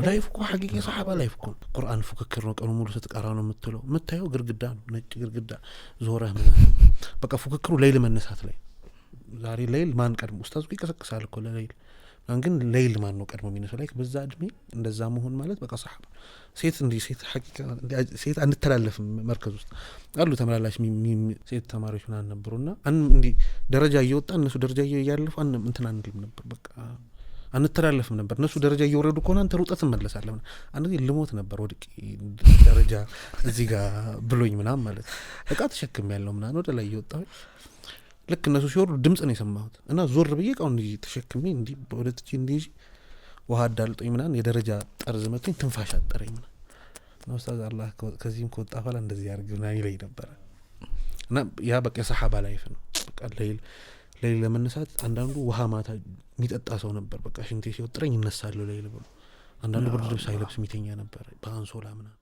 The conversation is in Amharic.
ላይፍ እኮ ሐቂቂ ሰሃባ ላይፍ እኮ ቁርአን ፉክክር ነው ቀኑ ሙሉ ስትቀራው ነው የምትለው የምታየው ግርግዳ ነው ነጭ ግርግዳ ዞረህ ምናምን በቃ ፉክክሩ ሌይል መነሳት ላይ ዛሬ ሌይል ማን ቀድሞ ኡስታዙ ይቀሰቅሳል እኮ ለሌይል ግን ሌይል ማን ነው ቀድሞ የሚነሳው ላይ በዛ እድሜ እንደዛ መሆን ማለት በቃ ሰሃባ ሴት እንዲ ሴት ሐቂቃ ሴት አንተላለፍም መርከዝ ውስጥ አሉ ተመላላሽ ሴት ተማሪዎች ምናምን ነበሩና እንዲ ደረጃ እየወጣ እነሱ ደረጃ እያለፉ እንትን አንልም ነበር በቃ አንተላለፍም ነበር እነሱ ደረጃ እየወረዱ ከሆነ አንተ ሩጠት መለሳለህ አንዴ ልሞት ነበር ወድቂ ደረጃ እዚህ ጋር ብሎኝ ምናምን ማለት በቃ ተሸክም ያለው ምናምን ወደ ላይ እየወጣሁ ልክ እነሱ ሲወርዱ ድምጽ ነው የሰማሁት እና ዞር ብዬ ቃው እንዲ ተሸክሜ እንዲ ወደ ትጂ እንዲ ውሃ አዳልጦኝ ምናምን የደረጃ ጠርዝ መጥቶኝ ትንፋሽ አጠረኝ ምናምን ነው ኡስታዝ አላህ ከዚህም ከወጣ ኋላ እንደዚህ ያርግና ይለኝ ነበር እና ያ በቃ ሰሃባ ላይፍ ነው በቃ ሌይል ለመነሳት አንዳንዱ ውሃ ማታ የሚጠጣ ሰው ነበር በቃ ሽንቴ ሲወጥረኝ እነሳለሁ ሌይል ብሎ አንዳንዱ ብርድ ልብስ አይለብስ ሚተኛ ነበር በአንሶላ ምናምን